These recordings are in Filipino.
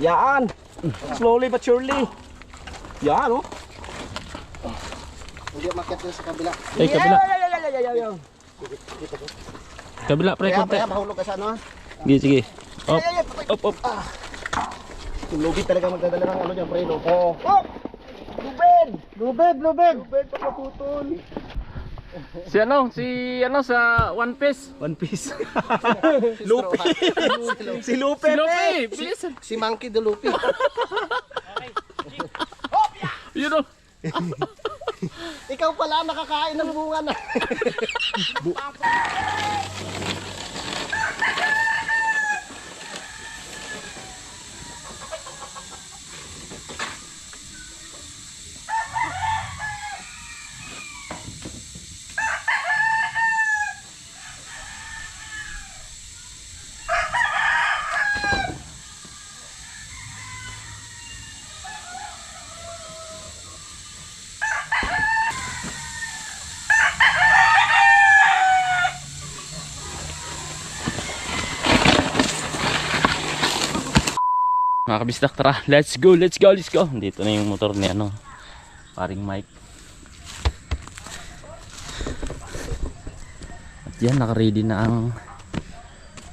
Yan. Slowly but surely. Yan, oh. Hindi umakyat na sa kabila. Ay, kabila. Yan. Kabila, pre, konti. Kaya mahulog ka sa ano ha? Sige, sige. Op, op, op. Yung lubid talaga magdadala ng ano dyan, pre, no? Oh. Oh. Lubed. Lubid, lubid! Lubed pa kaputol. Si ano sa One Piece. One Piece. Lupi. Si Lupe. Si Lupe, bilis. Si Monkey the Lupi. Yun oh. Ikaw pala nakakain ng bunga na. Mga kabistak, tara. Let's go, let's go, let's go. Dito na yung motor ni ano, paring Mike. At yan, naka-ready na ang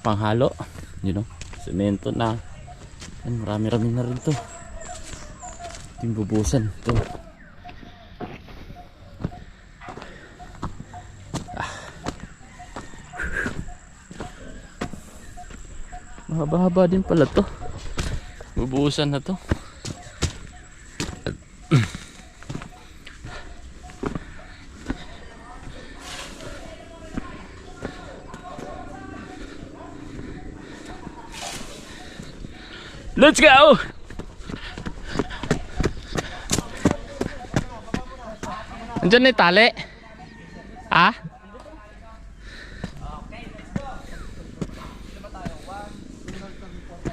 panghalo. You know, semento na. Yan, marami-rami na rin to. Yung bubusan to. Mahaba-haba din pala to. Bubuhusan na to. Let's go! Andiyan na yung tali. Ah?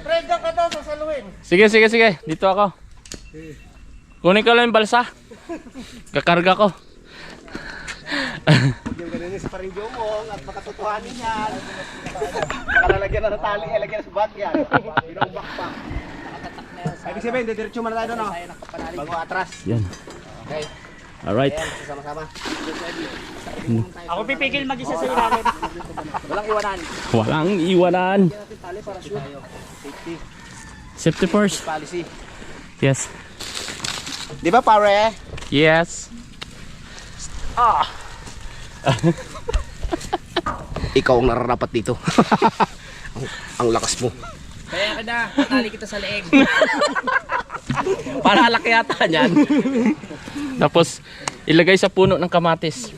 Fred, ka daw sasaluhin. Sige, sige, sige. Dito ako. Kunin ko lang yung balsa. Kakarga ko. Yung ganun sa paring jomong at makatotohanin yan. Nakalalagyan na ng tali, ilagyan sa bag yan. Yung backpack. Ibig sabihin, didiretso muna tayo doon, no? Bago atras. Yan. Okay. Alright. Sama-sama. Ako pipigil mag-isa sa ilalim. Walang iwanan. Walang iwanan. Tali para sure. Safety. Safety first. Policy. Yes. Di ba, pare? Yes. Ikaw ang nararapat dito. ang lakas mo. Kaya ka na, patali kita sa leeg. Para alak yata niyan. Tapos ilagay sa puno ng kamatis.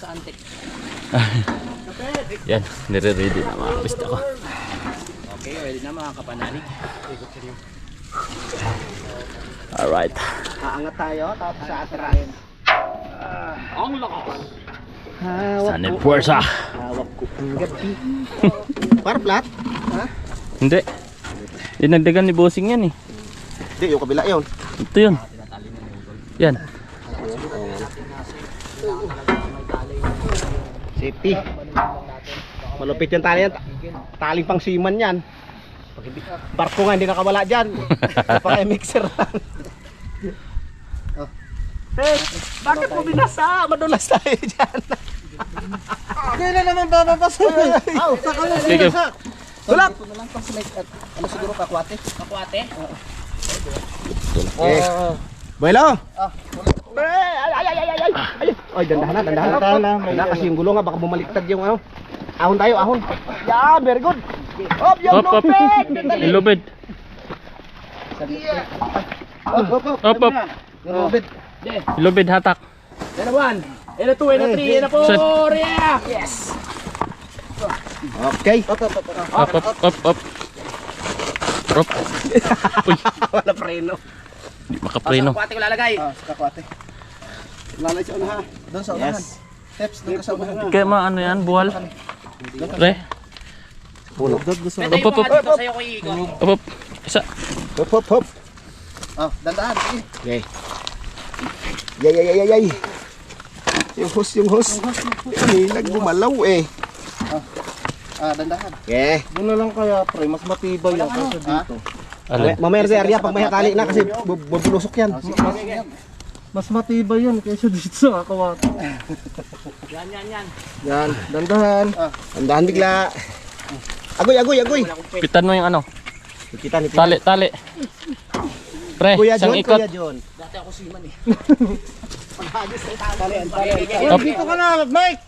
Sa antik. Yan, nire-ready na mga kabista ko. Okay, ready na mga kapanalig. Alright. Aangat tayo, tapos sa atras. Ang lakas. Sana yung puwersa. Hawak ko ang gabi. Para flat? Ha? Hindi. Dinagdagan ni bossing yan eh. Hindi, yung kabila yun. Ito yun. Yan. Safety. Malupit yung tali yan. Taling pang siman yan. Barko nga hindi nakawala dyan. Paka-mixer lang. Eh, bakit mo binasa? Madulas tayo dyan. Hindi na naman bababasa. Saka mo Sige. binasa. Tulak! Ano siguro kakwate? Kakwate? Okay. Buelo! Ay, dandahan na, dandahan na. Wala kasi yung gulo nga, baka bumaliktad yung ano. Ahon tayo, ahon. Yeah, very good. Hop, yung Hop, hop. lupit! Ilubid. Hop, hop, hop. Hop, hop. Yung lupit. Ilubid hatak. Yan na 1, yan na 2, yan na 3, yan na 4, yeah! Yes! Okay. Hop, hop, hop. Up, up, up, up. Up. Uy, Wala preno. di makapreno. Kakwate ko lalagay. Sa kakwate. Lalay sa unahan. Doon sa unahan. Steps, doon ka sa unahan. Kaya ano yan, buhal? Pre. Puno. Pwede yung Hop, hop, mga dito sa'yo ko iikot. Up, up. Isa. Hop, hop, hop. Dandahan. Okay. Yay. Yung host. Nilag gumalaw eh. Dandahan. Okay. Doon na lang kaya, pre. Mas matibay yan kasi dito. Alin? Mamaya sa area pag may hatali na kasi bubulusok yan. Mas matibay yan kaysa dito sa kawata. Yan, dandahan. Dandahan bigla. Agoy. Pitan mo yung ano. Kita ni Tali. Pre, Kuya isang John, ikot. Kuya John. Dito ka na, Mike!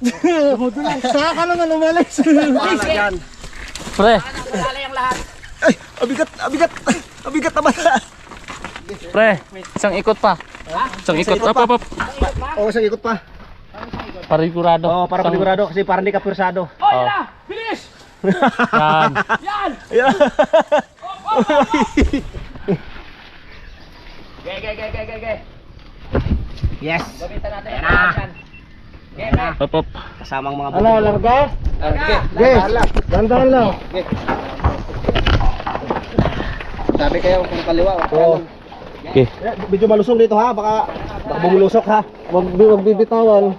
Saka ka naman umalis. Pre, Ay, abigat naman. pre, isang ikot pa. Isang ikot. ikot pa. Up. Oo, isang ikot pa. Parigurado. Oo, para panigurado kasi para hindi ka pursado. Oh. Yan. Ayan. Yes. Up. Kasamang mga Ano, larga? Dandahan lang. Sabi kayo kung kaliwa o Oo. Okay. Medyo malusong dito ha, baka bumulusok ha. Huwag bibitawan.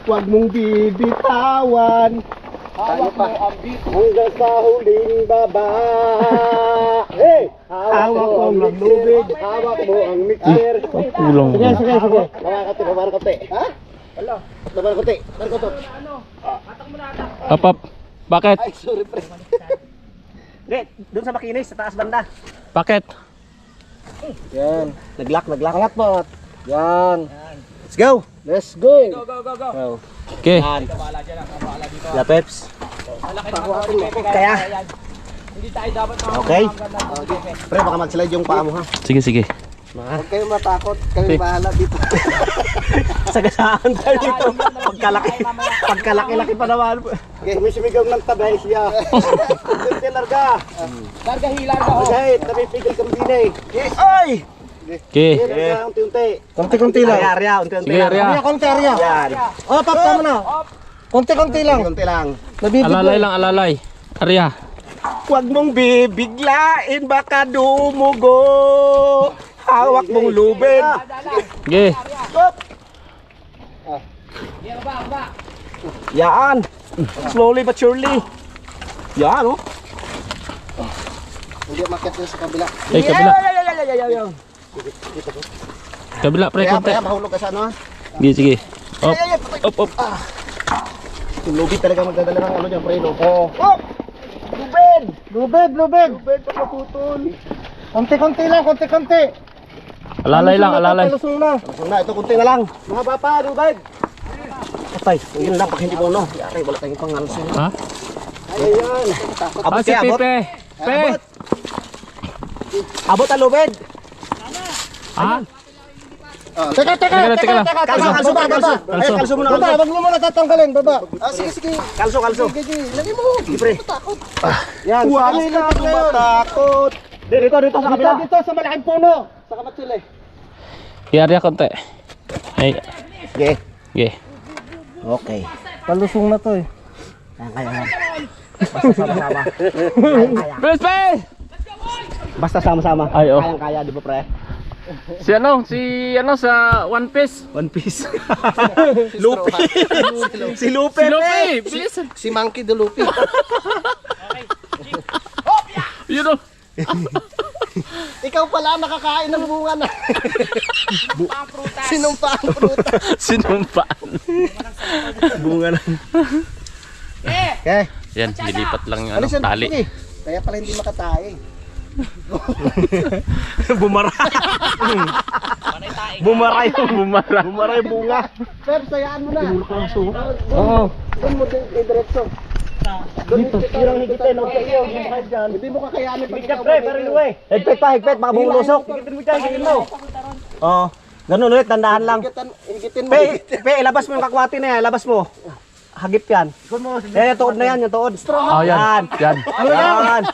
Huwag mong bibitawan. Hawak mo ang hanggang sa huling baba. Hey! Hawak mo ang lubig, hawak mo ang mixer. Kulang. Sige. Laban kote. Ha? Wala. Laban kote. Up. Bakit? Ay, sorry pre. Hindi, doon sa makinis, sa taas banda. Bakit? Yan. Naglock. Angat mo. Yan. Let's go. Let's go. Go. Okay. La Peps. Kaya. Okay. Pre, baka mag-slide yung paa mo ha. Sige. Huwag kayong matakot, kami bahala dito. Sagasaan tayo dito. Pagkalaki-laki pa naman. Sumisigaw ng tabay siya. Hindi larga. Larga hit, napipigil kang binay. Oy! Okay. Larga, unti-unti. Konti-konti lang. Arya, unti-unti Sige, lang. Arya. Konti, Arya. Yan. Oh, tama na. Konti-konti lang. Unti-unti lang. Alalay lang, alalay. Arya. Huwag mong bibiglain, baka dumugo. Hawak mong lubid. Okay. Stop. Yan. Slowly but surely. Yan, oh. Hindi makit sa kabila. Ay, kabila. Yan. Kabila, pre, konti. Kaya mahulog ka sa ano, ha? Sige. Up. Yung lubid talaga magdadala ng ano dyan, pre, no? Oo. Oh! Lubid! Lubid. Lubid, pag maputol. Konti-konti lang, konti-konti. Alalay lang, alalay. Palusong na. So na, ito kunti na lang. Mga bapa, lubid! Patay, yun lang, pag hindi mo, no? Yari, wala tayong pangalso. Ha? Ayan. Abot Si kaya, abot. Pepe. Abot. Abot ang lubid. Ha? Teka lang. Kalso muna, kalso. Baba, wag mo muna tatanggalin, baba. Sige. Kalso. Lagi mo. Sige, pre. Yan, Huwag sa kang matakot. Dito sa kabila. Dito sa malaking puno. Sa kamatsil eh. Okay, Arya, konti. Ay. Sige. Okay. Okay. Palusong na to eh. Kaya. Basta sama-sama. Bilis, pe! Basta sama-sama. Ay, oh. Kaya, di ba, pre? Si sa One Piece. One Piece. Lupi. Si Lupe. Si Luffy, bilis. Si Monkey the Luffy. Yun o. Ikaw pala nakakain ng bunga na. Sinumpa ang prutas. Sinumpaan. Bunga na. Okay. Yan, nilipat lang yung ano, tali. Kaya pala hindi makatae. Bumara. Bumara yung bunga. Sir, sayaan mo na. Oo. Doon mo diretso. Dito. Hirang higitin. Hindi mo kakayanin pag ikaw. Higpit pa. Baka bumulusok. Higitin mo. Oo. Ganun ulit. Dandahan lang. Higitin mo. Pe, ilabas mo yung kakwati na yan. Ilabas mo. Hagip yan. Yan, yung tuod na yan. Yung tuod. Oh, yan. Yan. Yan.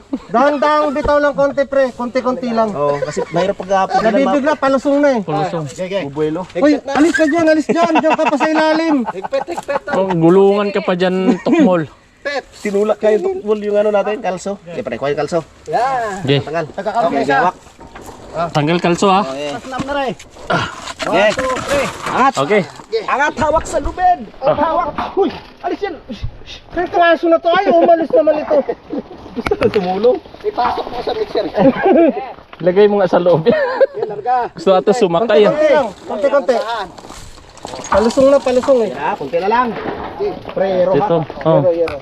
Dahan-dahang bitaw lang konti pre, konti-konti lang. Oo, kasi mahirap pag Nabibigla, palusong na eh. Pulusong. bubuelo. Uy, alis ka dyan, diyan ka pa sa ilalim. Oh, gulungan ka pa dyan, tukmol. Tinulak kayo tukbol yung ano natin, kalso. Okay, pare, kuha yung kalso. Okay. Tanggal. Okay, hawak. Tanggal kalso ha. Tasnam na rin. 1, 2, 3. Angat. Okay. Angat, hawak sa lubid. Hawak. Huy, alis yan. Kaya klaso na to. Ay, umalis naman ito. Gusto ka tumulong? Ipasok mo sa mixer. Lagay mo nga sa loob. Yan, larga. Gusto natin sumakay. Konti lang. Konti. Palusong na, palusong eh. Ya, kunti na lang. Prero ha. Dito. Oh. Yero.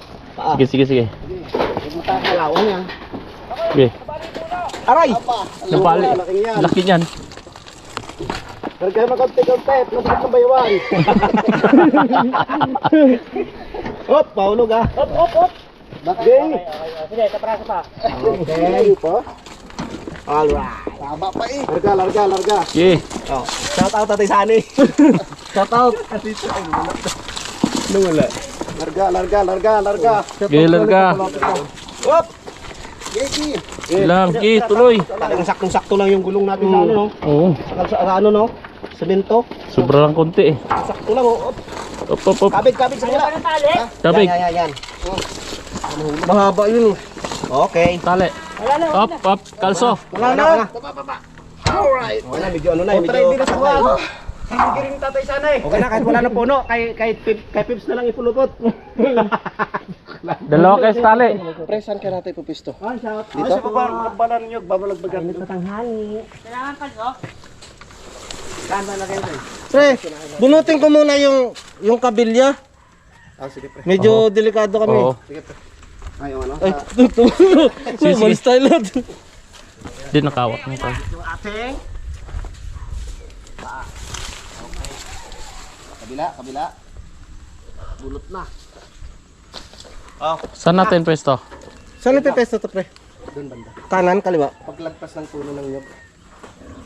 Sige. Huwag mo tayo kalawang yan. Okay. Aray! Nabali. Laking yan. Laki niyan. Larga naman konti. Masakit ng bayawan. Hop, paulog ha. Hop. Okay. Sige, kaprasa pa. Okay po. Alright. Tama pa eh. Larga. Okay. Oh. Shout out Tatay Sani. Shout out. Ano wala? Larga. Okay, larga. Hop! Yeki! Lang, okay, tuloy. Talagang saktong-sakto lang yung gulong natin sa ano no? Oo. Sa ano no? Semento. Sobrang konti eh. Sakto lang oh. Op. Kabig sa kanila. Tabig. Yan. Mahaba yun eh. Okay. Tali. Up. Kalso. Wala na. Alright. Wala, medyo ano na. Medyo hindi na sa kuha. Hindi rin Tatay Sanay. Okay na, kahit wala na puno. Kay Pips na lang ipulupot. Dalawa kayo sa tali. Pre, saan ka natin pupisto? Dito? Sa babalan nyo, babalagbagan. Pre, bunutin ko muna yung kabilya. Sige pre. Medyo delikado kami. Oo. Ay, yung ano? Ay, umalis tayo lahat. Hindi nakawak mo tayo. Ating. Kabila. Bulot na. Saan natin pwesto? Saan ipipesto to, pre? Doon banda. Kanan, kaliwa? Paglagpas ng puno ng nyog.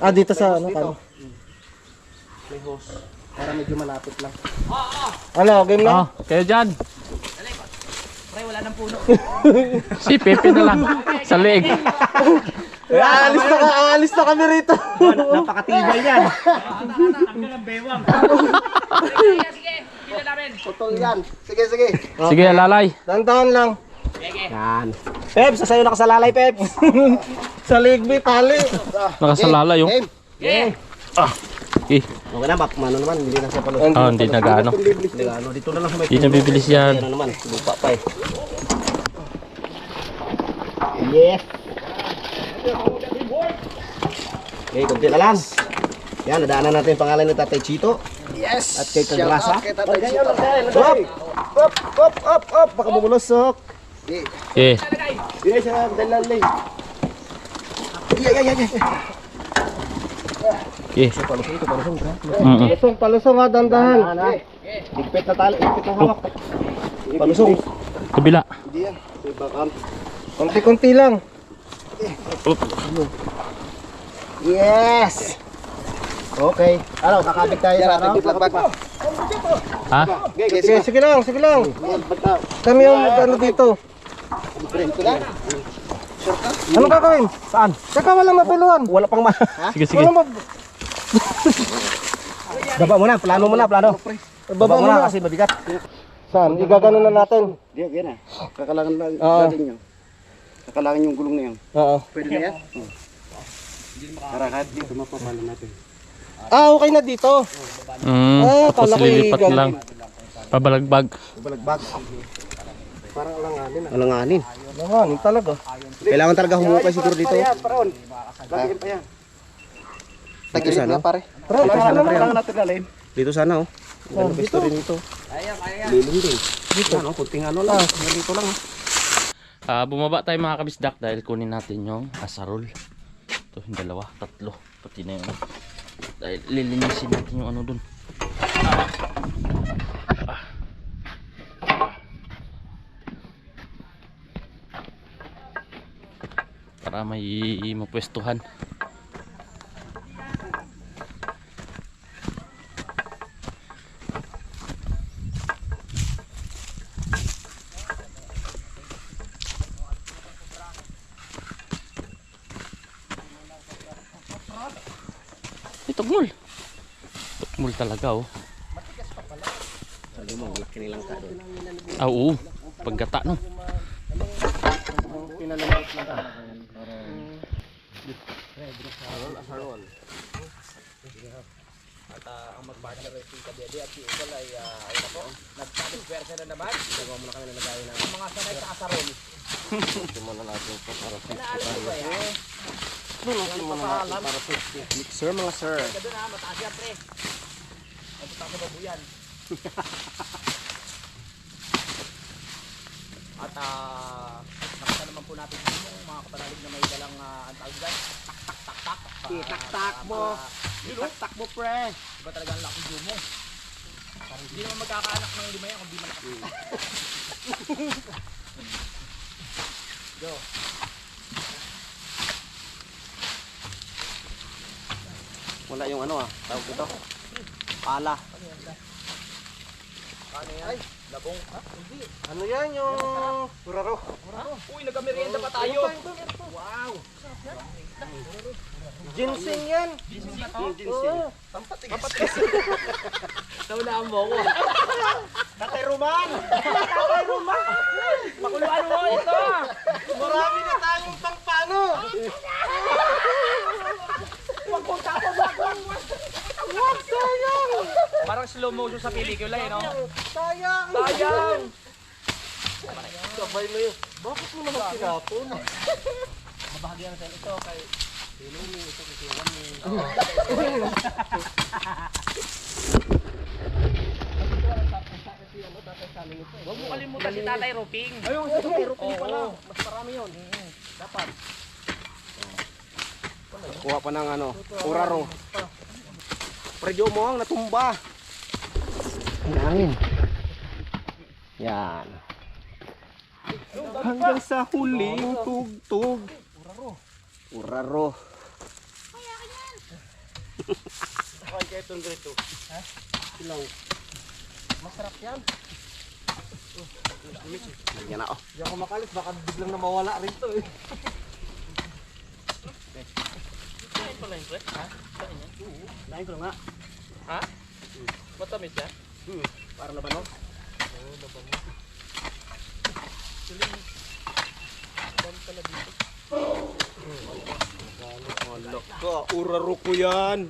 Ah, dito sa ano, kanan. May hose. Para medyo malapit lang. Ano, game na? Kayo dyan. Si Pepe na lang. Sa leeg. Aalis na kami rito. Napakatibay yan. Putol yan. Sige. Sige, lalay. Dandahan lang. Yan. Peps, sa'yo nakasalalay, Peps. Sa ligbi, tali. Nakasalala yung. Okay. Okay. Okay na, mano naman. Hindi na sa palos. Hindi nagano. Hindi na ano. Dito na lang sa may Hindi na bibilis yan. Ano naman, lupa pa eh. Yes. Okay, kunti na lang. Yan, nadaanan natin yung pangalan ni Tatay Chito. Yes. At kay Kagrasa. Up. Baka bumulusok. Okay. Dili siya dalalay. Okay. Palusong ha, dandahan. Higpit na tali, higpit na hawak. Palusong. Kabila. Hindi yan. Konti-konti lang. Yes! Okay. Ano, kakabit tayo sa ano? Ha? Sige lang. Kami yung ano dito. Ano gagawin? Saan? Saka walang mapiluhan. Wala pang ma... Sige. Baba muna, plano. Baba muna kasi mabigat. Saan? Igagano na natin. Di, yan Kakalangan na Oo. natin yun. Kakalangan yung gulong na yun. Oo. Pwede na yan? Para kahit dito mapapalo natin. Ah, okay na dito. Tapos kala ko lilipat yung- lang. Pabalagbag. Balagbag. Parang alanganin. Alanganin. Alanganin talaga. Kailangan talaga humukay siguro dito. Dito sana. Dito sana oh. Dito rin dito. Lilim din. Dito ano, puting ano lang. Dito lang. Bumaba tayo mga kabisdak dahil kunin natin yung asarol. Ito yung dalawa, tatlo. Pati na yung dahil lilinisin natin yung ano dun. Para may mapwestuhan. Tugmol. Tugmol talaga oh. Oo. Paggata no. At ang mag-partner ay si Kadede at si Idol ay ayun na po, nagpapagwersa na naman. Nagawa muna kami na nagaya na ang mga sanay sa asaron. Simula natin ito para Naalam ko ba yan? Simula natin para mixer mga sir. Kaya doon mataas yan pre. Ay punta ko babuyan. At nakita naman po natin yung mga kapanalig na may dalang ang tawag dyan. Tak-tak-tak-tak. Itak-tak mo. Itak-tak mo pre. Iba talaga ang laki mo. Hindi naman magkakaanak ng lima yan kung di malakas. Go. Wala yung ano tawag ito. Pala. Ano yan? Labong. Hindi. Ano yan yung uraro? Uy, nagkamerienda pa tayo. Wow. Ginseng yan. Ginseng. Naunaan mo ko. Tatay Roman. Pakuluan mo ito. Marami na tayong pangpano. Parang slow motion sa pelikula eh, no? Sayang. Sayang! Sabay mo yun. Bakit mo naman kinapon? Mabahagyan sa ito kay Huwag mo kalimutan si Tatay Roping. Ayun, sa Roping Oo. pala. Mas marami yun. Dapat. Kuha pa ng uraro. Predyo mo ang natumba. Hangin. Yan. Hanggang sa huling tugtog. Uraro. Okay, kaya itong dito. Ha? Silaw. Masarap yan. Yan na Hindi ako makalis, baka biglang na mawala rito eh. Kain pala yung pre? Ha? Kain yan? Lain ko nga. Ha? Matamis yan? Para labanon. Uraro ko yan.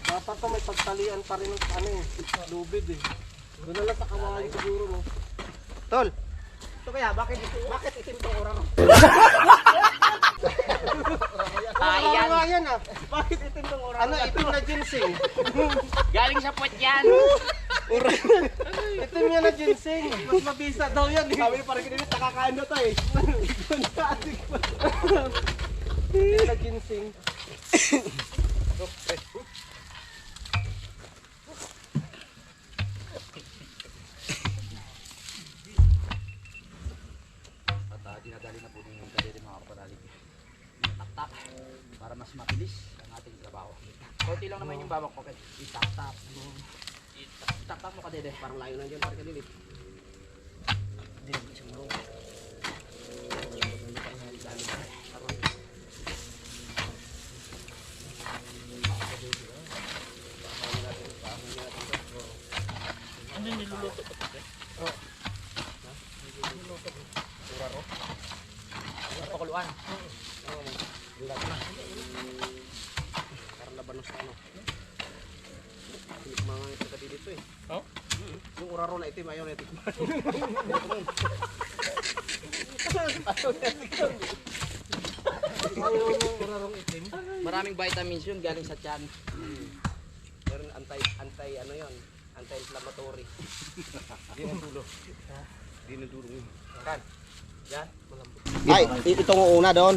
Dapat pa may pagtalian pa rin ng lubid eh. Doon na lang sa kawain siguro mo. Tol! Ito kaya, bakit itim itong uraro? Ayan. Uraro yan Bakit itim itong uraro? Ano, itim na ginseng. Galing sa puwet yan. Itim yan na ginseng. Mas mabisa daw yan eh. Sabi ni parang ganito, nakakaano to eh. Itim na ginseng. Dinadali na po ng Kadede mga kapanalig. Tak-tak para mas mabilis ang ating trabaho. Konti lang naman yung babak ko kasi itak-tak. Itak-tak mo Kadede. Parang layo lang dyan, parang kadilit. Ano yung niluluto ko ito? Pakuluan. Parang labanos na Mga ito kadi dito eh. Oh? Yung uraro na itim, ayaw na itim. Ayaw yung urarong itim. Maraming vitamins yun galing sa tiyan. Meron anti-inflammatory. Di na dulo. Di na dulo yun. Kan? Yan? Ay, itong una doon.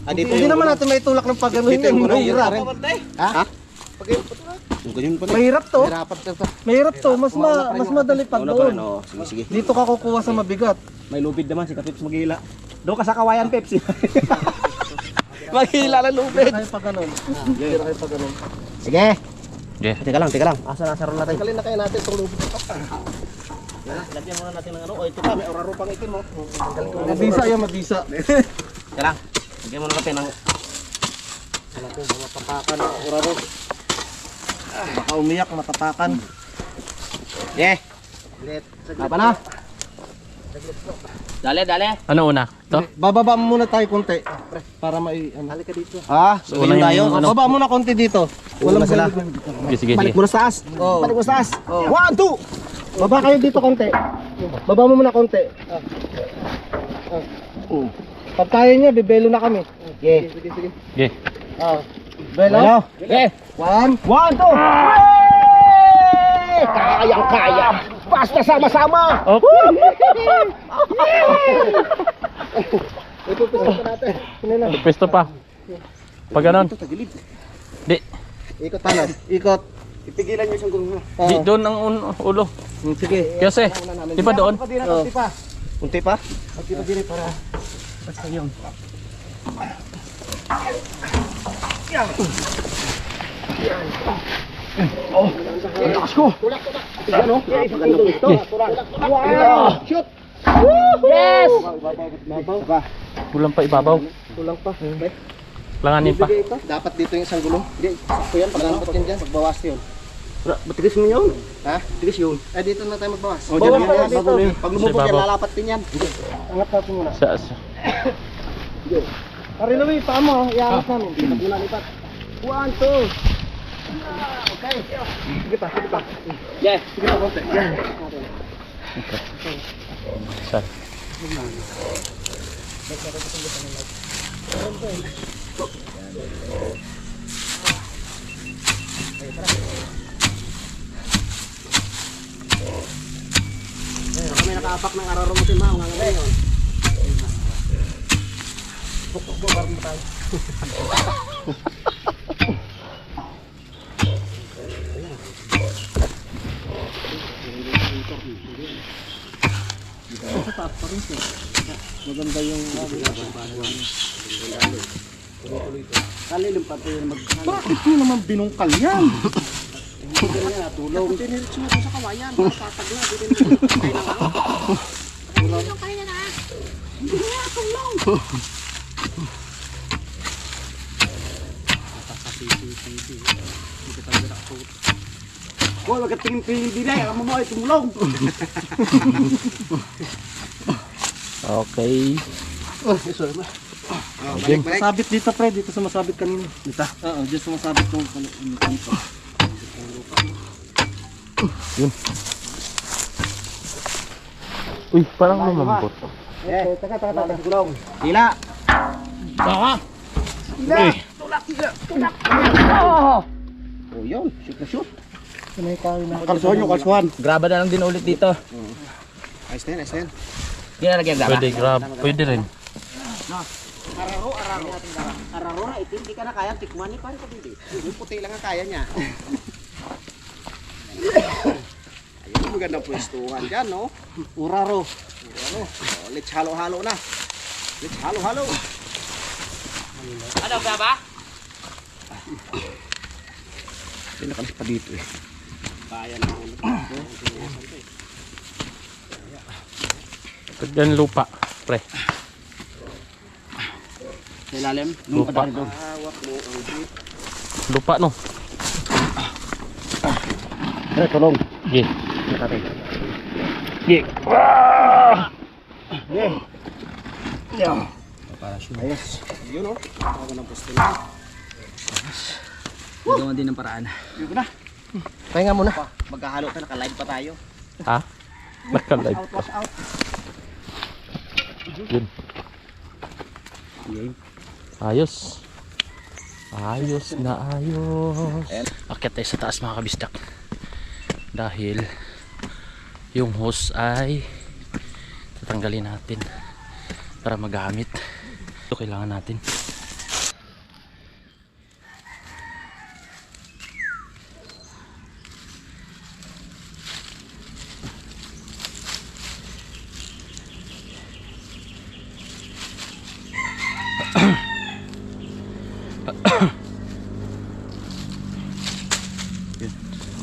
Dito Hindi naman natin may tulak ng pagano Dito yung mahirap. Ha? Mahirap to. Mahirapan to. Mahirap to. Mas madali pag doon. Sige, sige. Dito ka kukuha sa mabigat. May lubid naman si Kapips maghila. Doon ka sa kawayan, Pepsi. Maghila ng lubid. Kaya pag ganun. Kaya pag ganun. Sige. Yeah. Teka lang. Asa ron natin. Kalin na kayo natin itong lubid ito. Lagyan muna natin ng O, ito pa, may oraro pang itim mo. Mabisa yan, mabisa. Teka lang. Lagyan muna natin ng natin, matapakan na uraro. Baka umiyak, matapakan. Yeah. Apa na? Dale, dale. Ano una? Ito? Bababa mo muna tayo konti. Para mai... Ano. Halika dito. So, una yung ano? Baba muna konti dito. Walang sila. Sige, sige, Balik sige. mo na sa taas. Oh. Balik mo sa taas. 1, 2. Baba kayo dito konti. Baba mo muna konti. Pag kaya niya, bibelo na kami. Yeah. Sige. Belo? Yeah. 1. 1, 2. Kayang-kaya. Basta sama-sama. Pwesto pa. Pag ganon. Di. Ikot tayo. Ikot. Ipigilan niyo siyang gulong. Di doon ang ulo. Sige. Kasi, di ba doon? Unti pa. Unti pa? Unti pa dire para... Basta yun. Oh, ang lakas ko. Yan o. Maganda ito. Wow! Shoot! Yes! Kulang pa ibabaw. Kulang pa. Langanin pa. Dapat dito yung isang gulong. Hindi, sakto yan. Paglalapot yan dyan. Pagbawas yun. Matigas mo yun. Ha? Matigas yun. Eh, dito na tayo magbawas. O, Bawas dyan pa yan. yan dito. Pag lumubog yan, Sa ibabaw. lalapat din yan. Angat natin muna. Sa, Parilawi, paa mo. Iangat namin. Dito muna lipat. 1, 2. Okay. Sige pa, sige pa. Yeah. Sige pa, konti. Yan. sa. Kami nakaapak ng araro mo si Mao. Nga ngayon. Maganda yung... Kalilong pa ito yung Bakit nyo naman binungkal yan? tulong. Tiniritso mo sa kawayan. Tatag na. Kaya na nga. Kaya na. Hoy, wag ka tingin-tingin din eh. Alam mo ay tumulong. Okay. Sorry ma. Game. Masabit dito pre, dito sumasabit kanina. Dito? Oo, dito sumasabit kung kanito. Yun. Uy, parang lumambot. Eh, taka. Gulong. Tila. Oh, yun. Shoot na shoot. Kalsuhan. Graba na lang din ulit dito. Ayos na yan. Hindi na lagyan graba. Pwede grab. Pwede rin. Araro na, hindi ka na kaya tikman ni pare ka hindi. Yung puti lang ang kaya niya. Ayun, magandang pwestuhan dyan, no? Uraro. Oh, let's halo-halo na. Let's halo-halo. Ano, graba? Pinakalis pa dito eh. Kaya na. Pagyan lupa. Pre. Sa ilalim? Lupa. Hawak mo ang jeep. Lupa no. Tulong. Okay. Yeah. Yeah. Ayos. Yun o. Ako ng poste na. Gagawa din ng paraan. Yun na. Pahinga muna. Maghahalo ka, naka-live pa tayo. Ha? Naka-live Out, pa. wash out. Yun. Ayos. Ayos na ayos. Akyat tayo sa taas mga kabisdak. Dahil yung hose ay tatanggalin natin para magamit. Ito kailangan natin.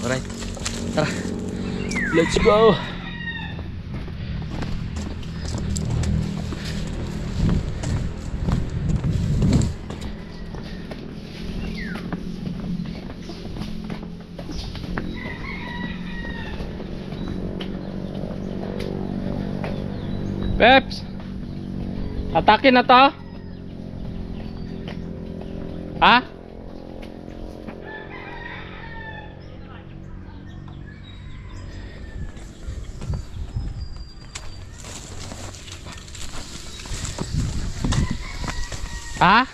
Alright, tara, let's go. Peps! Atake na to? Ha? Ha?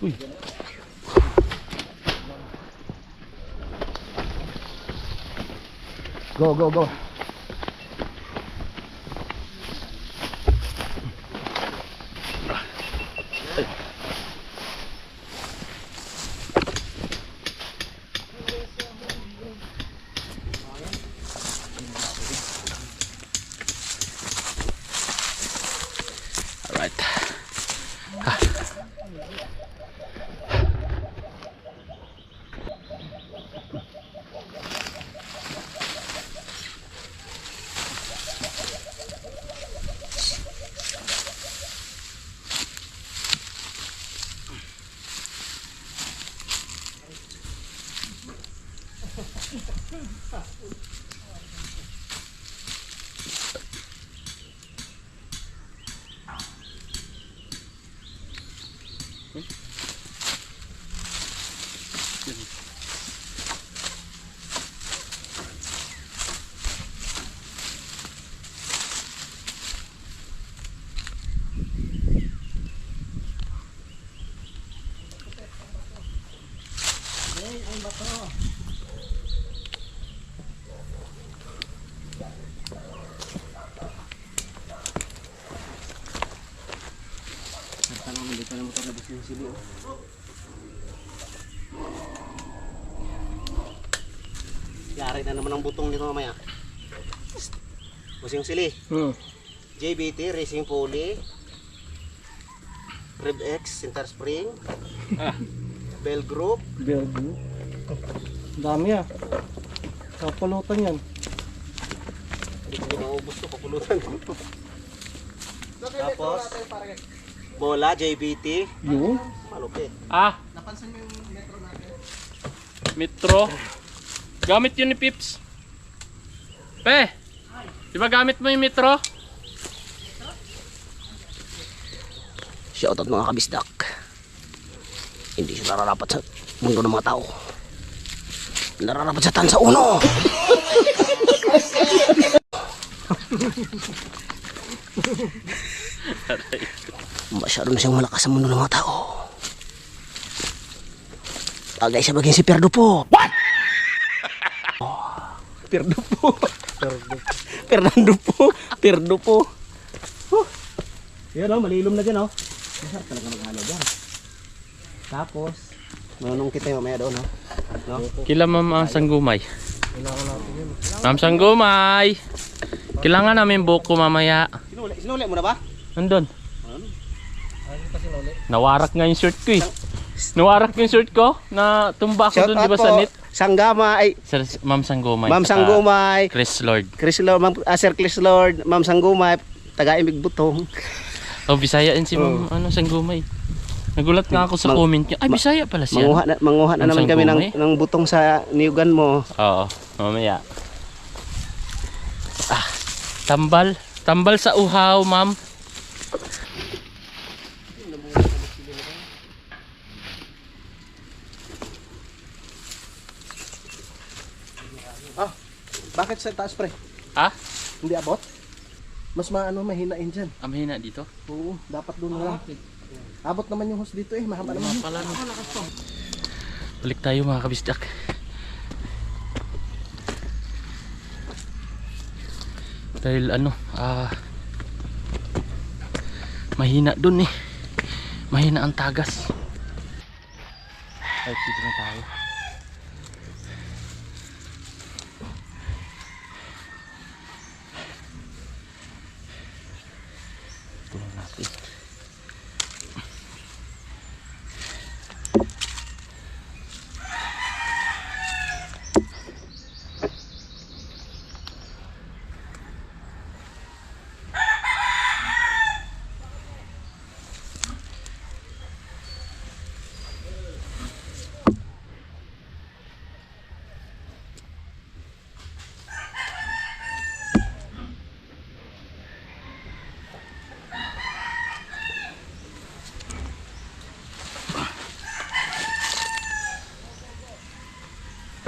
Uy. Go, go, go. Alright. Yari na naman ang butong nito mamaya. Busing sili. JBT Racing Poly. Rib X Center Spring. Bell Group. Belgo. Dami ah. Kapulutan yan. Hindi ko maubos to, papulutan ko. Tapos, bola JBT. Yun. Malupit. Ah. Napansin mo yung metro natin? Metro. Gamit yun ni Pips. Pe, di ba gamit mo yung metro? Shoutout mga kabisdak. Hindi siya nararapat sa mundo ng mga tao. Nararapat sa tansa uno. Masyado na siyang malakas sa mundo ng mga tao. Bagay siya maging si Perdo po. What? Perdo po. Fernando po. Perdo po. Yan o, malilom na dyan o. Masarap talaga maghalo dyan. Tapos, manunong kita yung mamaya doon o. No? Kila Ma'am Sanggumay. Ma'am Sanggumay. Kailangan namin buko mamaya. Sinuli mo na ba? Nandun. Nawarak nga yung shirt ko eh. Nawarak yung shirt ko. Na tumba ko dun, di ba sa net? Sanggama ay Sir, Ma'am Sanggumay. Ma'am Sanggumay. Chris Lord. Chris Lord, Sir Chris Lord, Ma'am Sanggumay, taga-Imig Butong. Oh, Bisaya din si Ma'am Sanggumay. Nagulat nga ako sa comment niya. Ay, Bisaya pala siya. Manguha na Ma'am naman kami Sanggumay? ng butong sa niyugan mo. Oo, mamaya. Ah, tambal. Tambal sa uhaw, ma'am. Bakit sa taas pre? Ha? Hindi abot? Mas mahinain dyan. Amhina dito. Oo, dapat doon na lang. Abot naman yung hose dito eh, mahaba naman yun. Pala, no. Balik tayo mga kabisdak. Dahil mahina dun eh. Mahina ang tagas. Ay, dito na tayo. Tulong natin.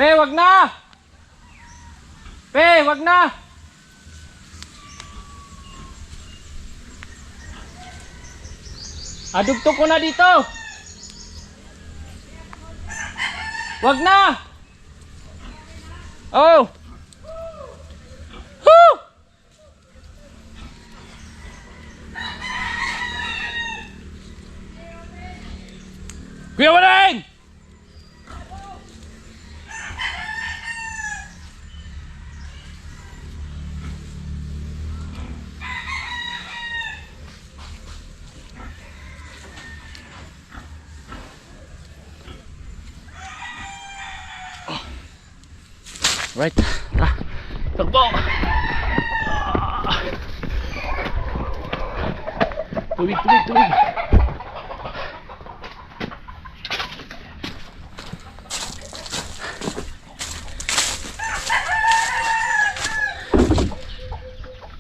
Pe, wag na! Pe, wag na! Adugtog ko na dito! Wag na! Oh! Woo! Kuya Waring! Right. Ah. Takbo. Ah. Tubig, tubig, tubig.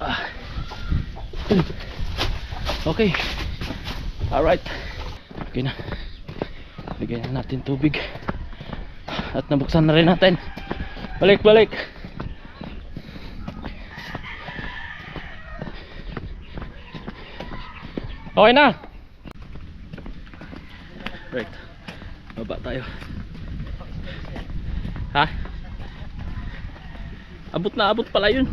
Ah. Okay. All right. Okay na. Lagyan na natin tubig. At nabuksan na rin natin. Balik, balik. Okay na. Right. Baba tayo. Ha? Abot na abot pala yun.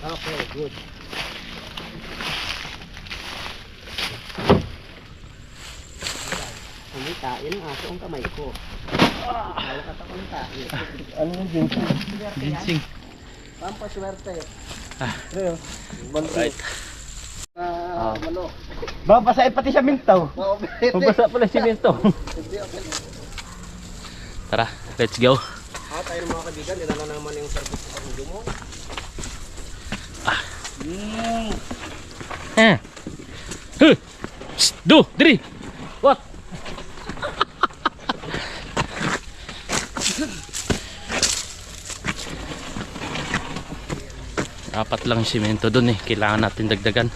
Okay, good. Kumita, yan ang aso ang kamay ko. Malakas ako ng tayo. Ano yung ginseng? Ginseng. Pampaswerte. Right. Malo. Babasa pati siya mintaw. Mabasa pala si Bento. Tara, let's go. Tayo ng mga kaibigan, dinala naman yung service sa pag mo. Do, diri. What? Apat lang yung simento dun eh. Kailangan natin dagdagan.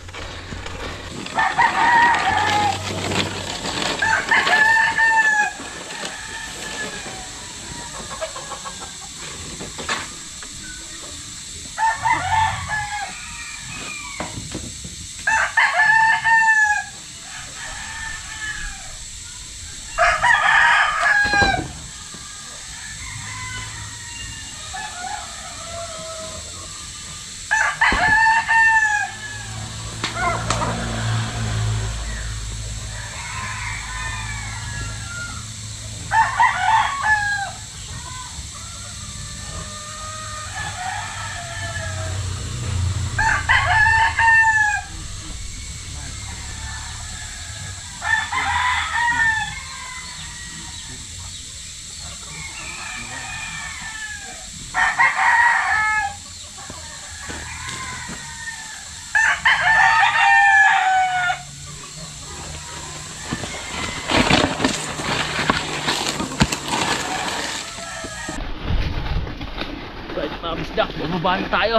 Right, mga bisdak, bumaba na tayo.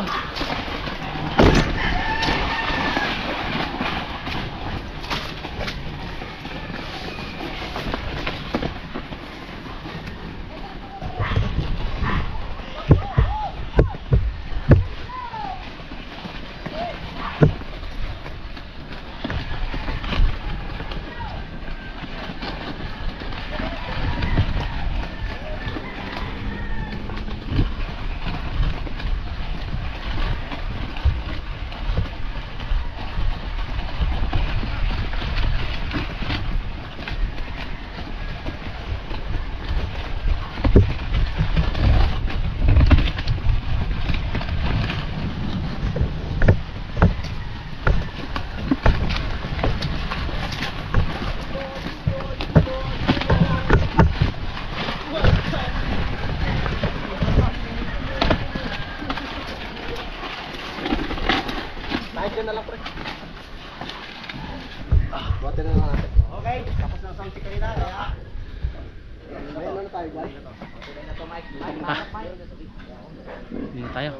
Hindi na tayo.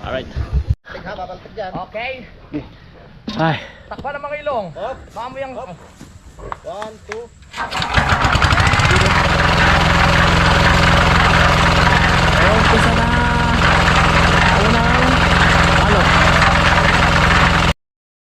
Alright. Okay. Ay. Takpan ang mga ilong. Baka mo yung... 1, 2.